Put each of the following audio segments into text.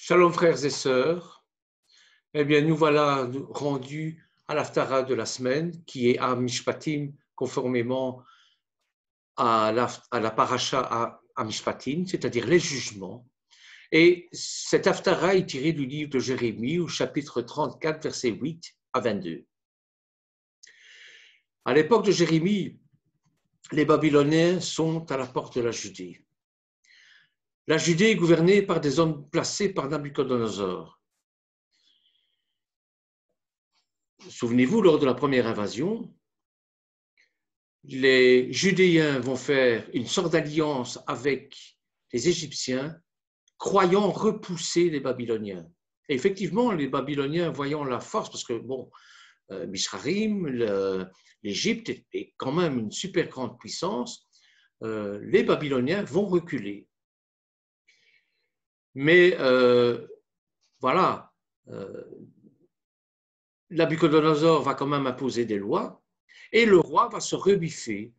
Shalom frères et sœurs, eh bien nous voilà rendus à l'Haftara de la semaine qui est à Mishpatim conformément à la paracha à Mishpatim, c'est-à-dire les jugements. Et cet Haftara est tiré du livre de Jérémie au chapitre 34 versets 8 à 22. À l'époque de Jérémie, les Babyloniens sont à la porte de la Judée. La Judée est gouvernée par des hommes placés par Nabuchodonosor. Souvenez-vous, lors de la première invasion, les Judéens vont faire une sorte d'alliance avec les Égyptiens, croyant repousser les Babyloniens. Et effectivement, les Babyloniens, voyant la force, parce que bon, Mishrarim, l'Égypte est quand même une super grande puissance, les Babyloniens vont reculer. Mais voilà, Nabuchodonosor va quand même imposer des lois, et le roi va se rebiffer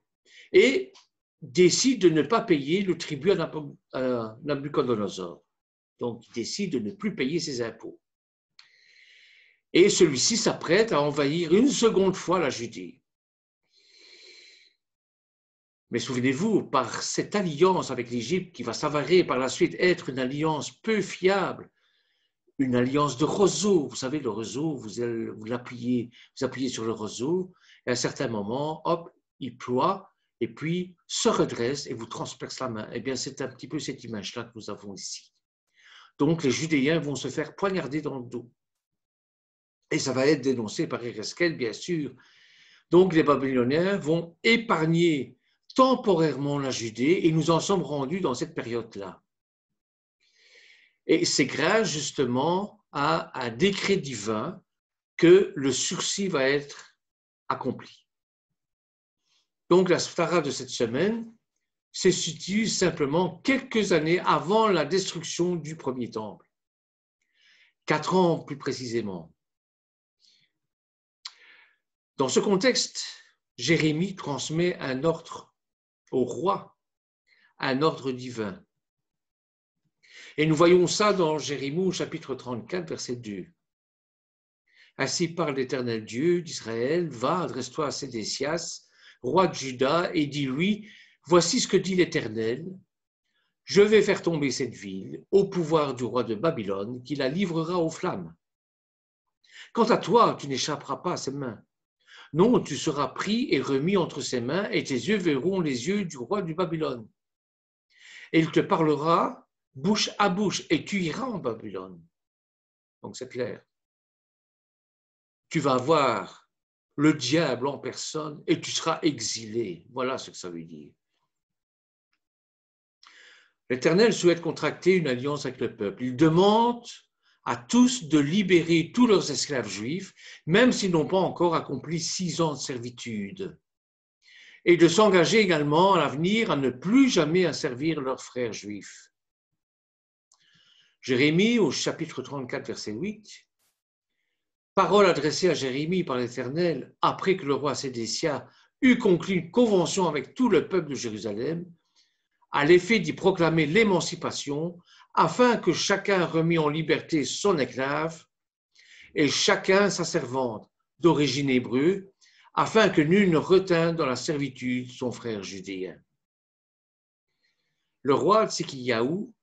et décide de ne pas payer le tribut à Nabuchodonosor. Donc, il décide de ne plus payer ses impôts. Et celui-ci s'apprête à envahir une seconde fois la Judée. Mais souvenez-vous, par cette alliance avec l'Égypte, qui va s'avérer par la suite être une alliance peu fiable, une alliance de roseau, vous savez, le roseau, vous appuyez sur le roseau, et à un certain moment, hop, il ploie, et puis se redresse et vous transperce la main. Eh bien, c'est un petit peu cette image-là que nous avons ici. Donc, les Judéens vont se faire poignarder dans le dos. Et ça va être dénoncé par Ereskel, bien sûr. Donc, les Babyloniens vont épargner temporairement la Judée, et nous en sommes rendus dans cette période-là. Et c'est grâce justement à un décret divin que le sursis va être accompli. Donc, la Haftara de cette semaine se situe simplement quelques années avant la destruction du premier temple. 4 ans plus précisément. Dans ce contexte, Jérémie transmet un ordre au roi, un ordre divin. Et nous voyons ça dans Jérémie au chapitre 34, verset 2. Ainsi parle l'Éternel Dieu d'Israël, va, adresse-toi à Sédécias, roi de Juda, et dis-lui, voici ce que dit l'Éternel, je vais faire tomber cette ville au pouvoir du roi de Babylone, qui la livrera aux flammes. Quant à toi, tu n'échapperas pas à ses mains. Non, tu seras pris et remis entre ses mains, et tes yeux verront les yeux du roi du Babylone. Et il te parlera bouche à bouche, et tu iras en Babylone. Donc c'est clair. Tu vas voir le diable en personne et tu seras exilé. Voilà ce que ça veut dire. L'Éternel souhaite contracter une alliance avec le peuple. Il demande à tous de libérer tous leurs esclaves juifs, même s'ils n'ont pas encore accompli 6 ans de servitude, et de s'engager également à l'avenir à ne plus jamais asservir leurs frères juifs. Jérémie, au chapitre 34, verset 8, parole adressée à Jérémie par l'Éternel après que le roi Sédécia eut conclu une convention avec tout le peuple de Jérusalem, à l'effet d'y proclamer l'émancipation, afin que chacun remît en liberté son esclave et chacun sa servante d'origine hébreu, afin que nul ne retînt dans la servitude son frère judéen. Le roi Tzidkiyahu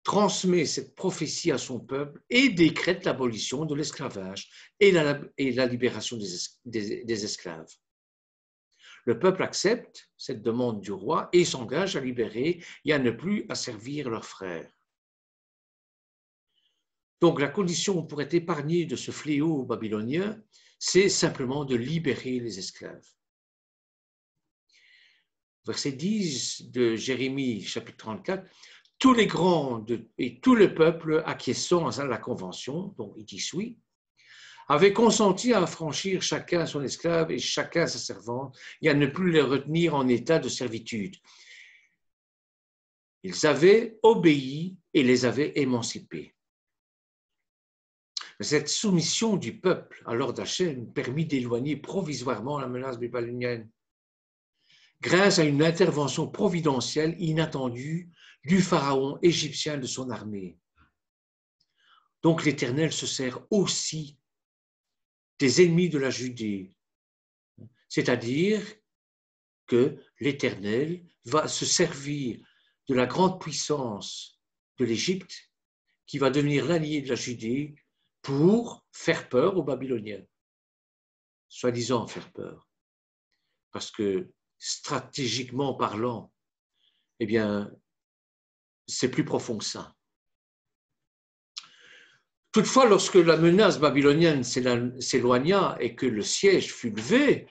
transmet cette prophétie à son peuple et décrète l'abolition de l'esclavage et la libération des esclaves. Le peuple accepte cette demande du roi et s'engage à libérer et à ne plus asservir leurs frères. Donc la condition pour être épargné de ce fléau babylonien, c'est simplement de libérer les esclaves. Verset 10 de Jérémie, chapitre 34, tous les grands et tout le peuple acquiesçant à la convention, donc il dit oui, avaient consenti à affranchir chacun son esclave et chacun sa servante et à ne plus les retenir en état de servitude. Ils avaient obéi et les avaient émancipés. Cette soumission du peuple à l'ordre d'Hachem permit d'éloigner provisoirement la menace babylonienne grâce à une intervention providentielle inattendue du pharaon égyptien de son armée. Donc l'Éternel se sert aussi des ennemis de la Judée. C'est-à-dire que l'Éternel va se servir de la grande puissance de l'Égypte qui va devenir l'allié de la Judée pour faire peur aux Babyloniens, soi-disant faire peur. Parce que stratégiquement parlant, eh bien, c'est plus profond que ça. Toutefois, lorsque la menace babylonienne s'éloigna et que le siège fut levé,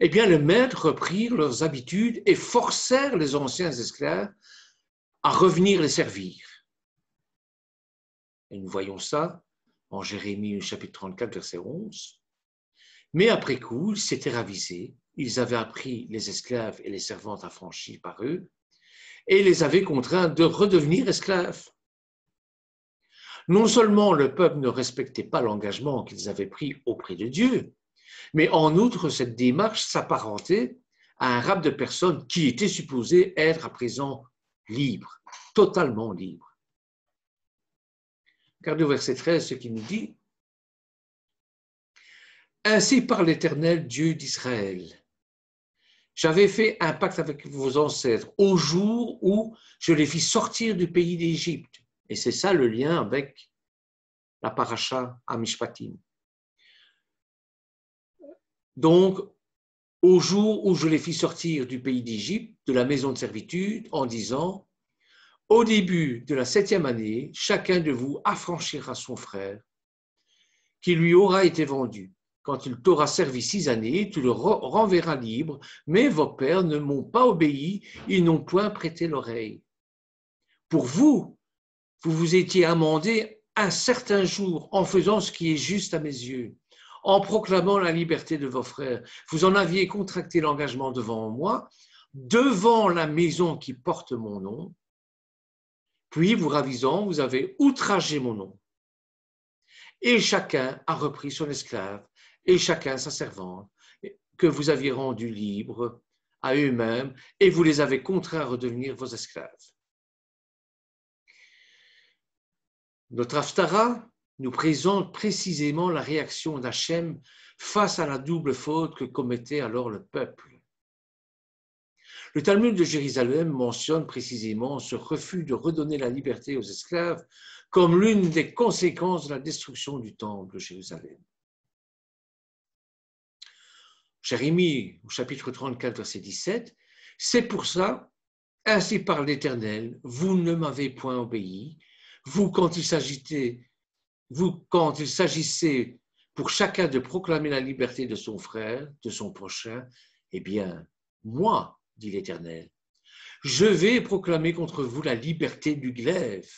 eh bien, les maîtres reprirent leurs habitudes et forcèrent les anciens esclaves à revenir les servir. Et nous voyons ça en Jérémie chapitre 34, verset 11. Mais après coup, ils s'étaient ravisés, ils avaient appris les esclaves et les servantes affranchis par eux, et les avaient contraints de redevenir esclaves. Non seulement le peuple ne respectait pas l'engagement qu'ils avaient pris auprès de Dieu, mais en outre, cette démarche s'apparentait à un rapt de personnes qui étaient supposées être à présent libres, totalement libres. Regardez au verset 13 ce qu'il nous dit. Ainsi parle l'Éternel, Dieu d'Israël. J'avais fait un pacte avec vos ancêtres au jour où je les fis sortir du pays d'Égypte. Et c'est ça le lien avec la paracha à Mishpatim. Donc, au jour où je les fis sortir du pays d'Égypte, de la maison de servitude, en disant, au début de la 7e année, chacun de vous affranchira son frère, qui lui aura été vendu. Quand il t'aura servi 6 années, tu le renverras libre, mais vos pères ne m'ont pas obéi, ils n'ont point prêté l'oreille. Pour vous, vous vous étiez amendé un certain jour en faisant ce qui est juste à mes yeux, en proclamant la liberté de vos frères. Vous en aviez contracté l'engagement devant moi, devant la maison qui porte mon nom. Puis, vous ravisant, vous avez outragé mon nom. Et chacun a repris son esclave, et chacun sa servante, que vous aviez rendu libres à eux-mêmes, et vous les avez contraints à redevenir vos esclaves. Notre Haftara nous présente précisément la réaction d'Hachem face à la double faute que commettait alors le peuple. Le Talmud de Jérusalem mentionne précisément ce refus de redonner la liberté aux esclaves comme l'une des conséquences de la destruction du temple de Jérusalem. Jérémie, au chapitre 34, verset 17, « C'est pour ça, ainsi parle l'Éternel, vous ne m'avez point obéi, vous quand il s'agissait pour chacun de proclamer la liberté de son frère, de son prochain, eh bien, moi, dit l'Éternel, je vais proclamer contre vous la liberté du glaive,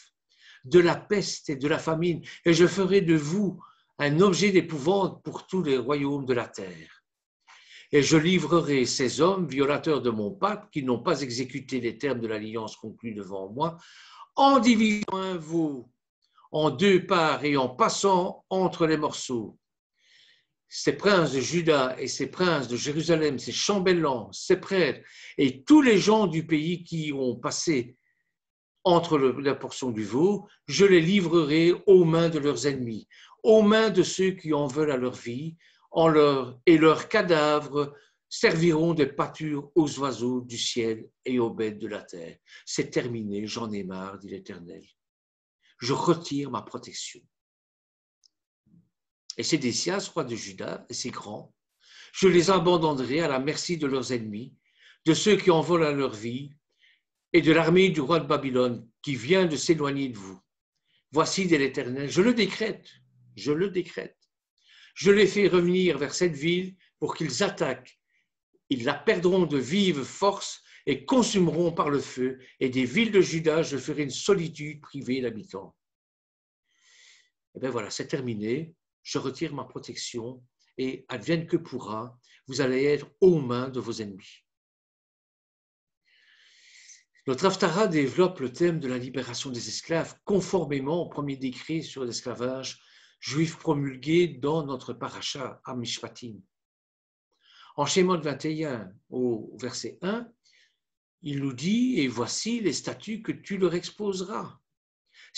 de la peste et de la famine, et je ferai de vous un objet d'épouvante pour tous les royaumes de la terre. Et je livrerai ces hommes violateurs de mon pacte qui n'ont pas exécuté les termes de l'alliance conclue devant moi, en divisant vous en deux parts et en passant entre les morceaux. Ces princes de Juda et ces princes de Jérusalem, ces chambellans, ces prêtres et tous les gens du pays qui ont passé entre la portion du veau, je les livrerai aux mains de leurs ennemis, aux mains de ceux qui en veulent à leur vie, et leurs cadavres serviront de pâture aux oiseaux du ciel et aux bêtes de la terre. C'est terminé, j'en ai marre, dit l'Éternel. Je retire ma protection. Et Sédécias, roi de Juda, et ses grands, je les abandonnerai à la merci de leurs ennemis, de ceux qui en veulent à leur vie, et de l'armée du roi de Babylone qui vient de s'éloigner de vous. Voici de l'Éternel, je le décrète. Je les fais revenir vers cette ville pour qu'ils attaquent. Ils la perdront de vive force et consumeront par le feu, et des villes de Juda, je ferai une solitude privée d'habitants. Et bien voilà, c'est terminé. Je retire ma protection et advienne que pourra, vous allez être aux mains de vos ennemis. Notre Haftara développe le thème de la libération des esclaves conformément au premier décret sur l'esclavage juif promulgué dans notre paracha à Mishpatim. En Shemot 21, au verset 1, il nous dit « Et voici les statuts que tu leur exposeras.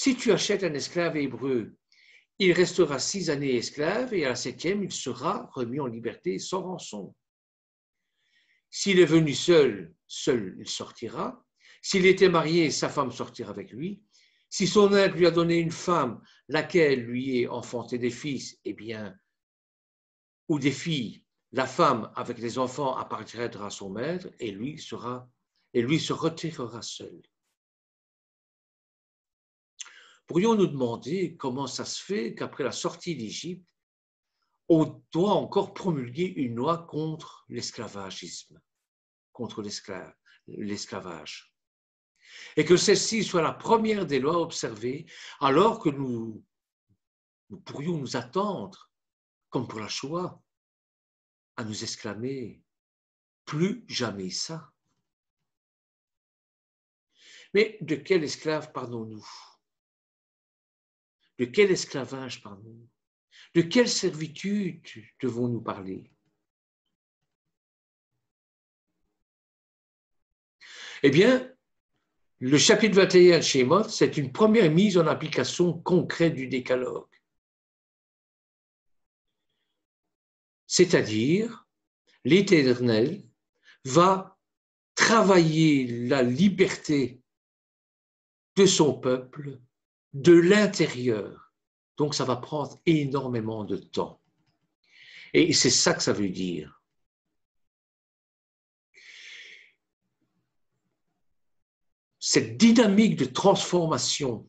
Si tu achètes un esclave hébreu, il restera 6 années esclave et à la 7e, il sera remis en liberté sans rançon. S'il est venu seul, seul il sortira. S'il était marié, sa femme sortira avec lui. Si son maître lui a donné une femme, laquelle lui est enfanté des fils, eh bien, ou des filles, la femme avec les enfants appartiendra à son maître et lui se retirera seul. Pourrions-nous demander comment ça se fait qu'après la sortie d'Égypte, on doit encore promulguer une loi contre l'esclavagisme, contre l'esclavage, et que celle-ci soit la première des lois observées, alors que nous pourrions nous attendre, comme pour la Shoah, à nous exclamer « plus jamais ça ». Mais de quel esclave parlons-nous? De quel esclavage parlons-nous? De quelle servitude devons-nous parler? Eh bien, le chapitre 21 de Shemot, c'est une première mise en application concrète du décalogue. C'est-à-dire, l'Éternel va travailler la liberté de son peuple de l'intérieur. Donc, ça va prendre énormément de temps. Et c'est ça que ça veut dire. Cette dynamique de transformation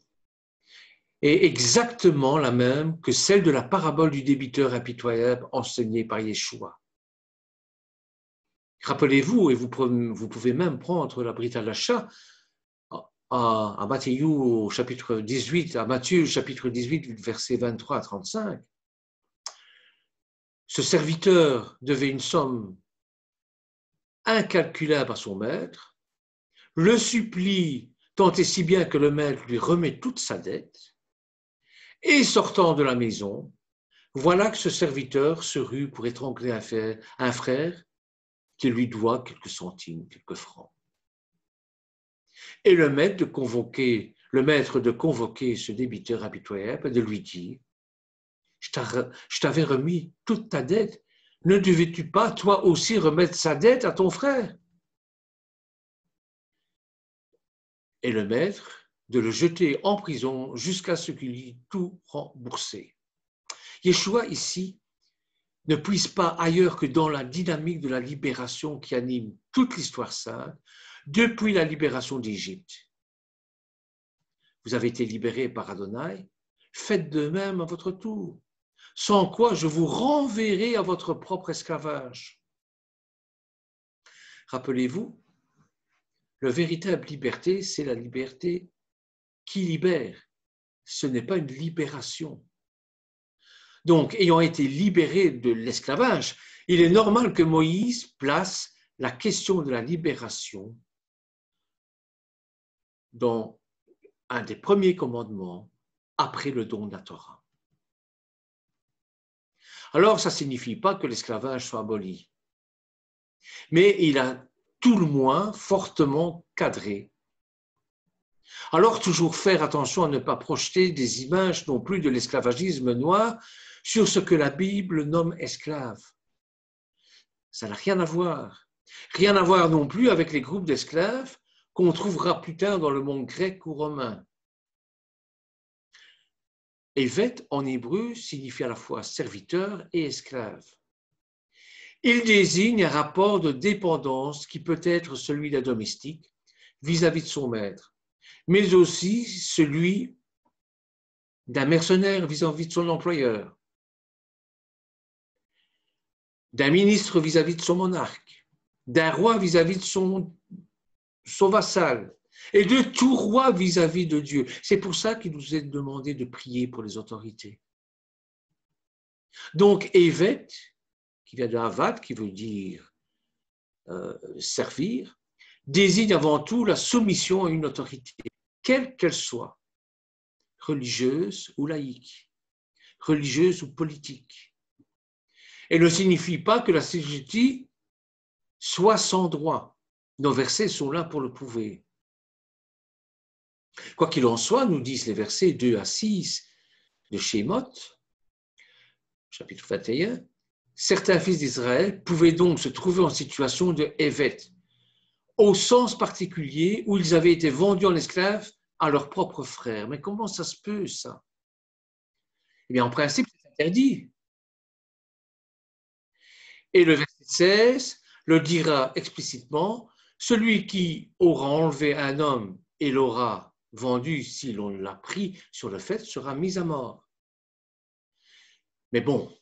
est exactement la même que celle de la parabole du débiteur impitoyable enseignée par Yeshua. Rappelez-vous, et vous pouvez même prendre la Brit Hadasha à Matthieu au chapitre 18, à Matthieu chapitre 18, versets 23 à 35. Ce serviteur devait une somme incalculable à son maître, le supplie tant et si bien que le maître lui remet toute sa dette, et sortant de la maison, voilà que ce serviteur se rue pour étrangler un frère qui lui doit quelques centimes, quelques francs. Et le maître de convoquer ce débiteur impitoyable et de lui dire « Je t'avais remis toute ta dette, ne devais-tu pas toi aussi remettre sa dette à ton frère ?» Et le maître de le jeter en prison jusqu'à ce qu'il ait tout remboursé. Yeshua ici ne puise pas ailleurs que dans la dynamique de la libération qui anime toute l'histoire sainte depuis la libération d'Égypte. Vous avez été libérés par Adonai, faites de même à votre tour, sans quoi je vous renverrai à votre propre esclavage. Rappelez-vous, la véritable liberté, c'est la liberté qui libère. Ce n'est pas une libération. Donc, ayant été libéré de l'esclavage, il est normal que Moïse place la question de la libération dans un des premiers commandements après le don de la Torah. Alors, ça ne signifie pas que l'esclavage soit aboli, mais il a tout le moins fortement cadré. Alors, toujours faire attention à ne pas projeter des images non plus de l'esclavagisme noir sur ce que la Bible nomme esclave. Ça n'a rien à voir. Rien à voir non plus avec les groupes d'esclaves qu'on trouvera plus tard dans le monde grec ou romain. Evet en hébreu signifie à la fois serviteur et esclave. Il désigne un rapport de dépendance qui peut être celui d'un domestique vis-à-vis de son maître, mais aussi celui d'un mercenaire vis-à-vis de son employeur, d'un ministre vis-à-vis de son monarque, d'un roi vis-à-vis de son vassal, et de tout roi vis-à-vis de Dieu. C'est pour ça qu'il nous est demandé de prier pour les autorités. Donc, Evet, qui vient de Avad, qui veut dire servir, désigne avant tout la soumission à une autorité, quelle qu'elle soit, religieuse ou laïque, religieuse ou politique. Elle ne signifie pas que la CGT soit sans droit. Nos versets sont là pour le prouver. Quoi qu'il en soit, nous disent les versets 2 à 6 de Shemot, chapitre 21, certains fils d'Israël pouvaient donc se trouver en situation de Evet, au sens particulier où ils avaient été vendus en esclaves à leurs propres frères. Mais comment ça se peut, ça? Eh bien, en principe, c'est interdit. Et le verset 16 le dira explicitement, celui qui aura enlevé un homme et l'aura vendu, si l'on l'a pris sur le fait, sera mis à mort. Mais bon,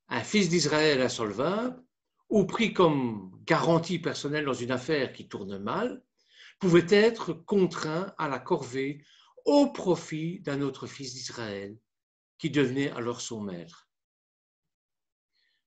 un fils d'Israël insolvable, ou pris comme garantie personnelle dans une affaire qui tourne mal, pouvait être contraint à la corvée au profit d'un autre fils d'Israël, qui devenait alors son maître.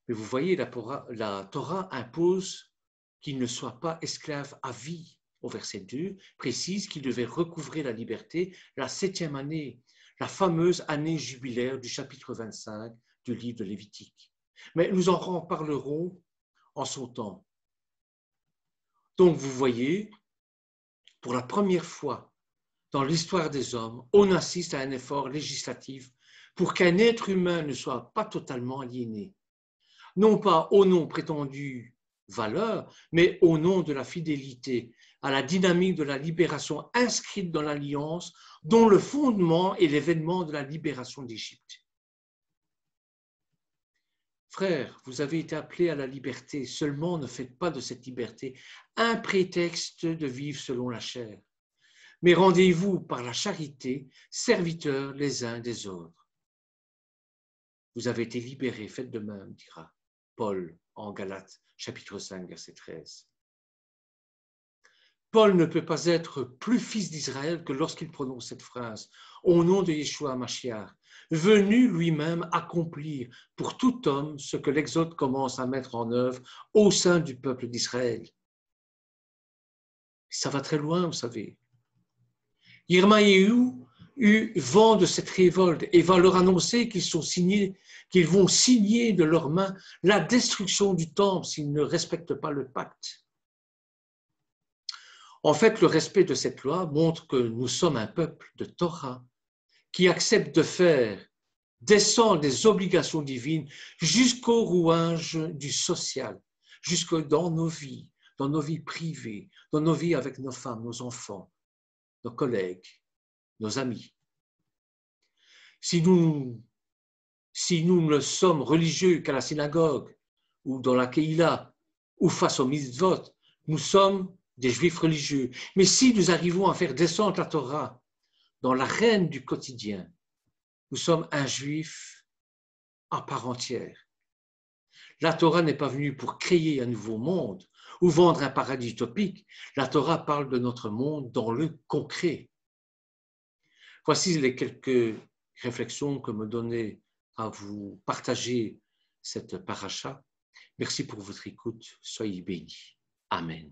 Mais vous voyez, la Torah impose qu'il ne soit pas esclave à vie. Au verset 2, précise qu'il devait recouvrer la liberté la 7e année, la fameuse année jubilaire du chapitre 25 du livre de Lévitique. Mais nous en reparlerons en son temps. Donc vous voyez, pour la première fois dans l'histoire des hommes, on assiste à un effort législatif pour qu'un être humain ne soit pas totalement aliéné. Non pas au nom prétendu valeur, mais au nom de la fidélité à la dynamique de la libération inscrite dans l'Alliance, dont le fondement est l'événement de la libération d'Égypte. Frères, vous avez été appelés à la liberté, seulement ne faites pas de cette liberté un prétexte de vivre selon la chair, mais rendez-vous par la charité, serviteurs les uns des autres. Vous avez été libérés, faites de même, dira Paul en Galates, chapitre 5, verset 13. Paul ne peut pas être plus fils d'Israël que lorsqu'il prononce cette phrase, au nom de Yeshua Mashiach, venu lui-même accomplir pour tout homme ce que l'Exode commence à mettre en œuvre au sein du peuple d'Israël. Ça va très loin, vous savez. Yirmaïehu eut vent de cette révolte et va leur annoncer qu'ils vont signer de leurs mains la destruction du temple s'ils ne respectent pas le pacte. En fait, le respect de cette loi montre que nous sommes un peuple de Torah qui accepte de faire descendre des obligations divines jusqu'au rouage du social, jusque dans nos vies privées, dans nos vies avec nos femmes, nos enfants, nos collègues, nos amis. Si nous ne sommes religieux qu'à la synagogue ou dans la Keïla ou face aux mitzvot, nous sommes des juifs religieux. Mais si nous arrivons à faire descendre la Torah dans l'arène du quotidien, nous sommes un juif à part entière. La Torah n'est pas venue pour créer un nouveau monde ou vendre un paradis utopique. La Torah parle de notre monde dans le concret. Voici les quelques réflexions que me donnait à vous partager cette paracha. Merci pour votre écoute. Soyez bénis. Amen.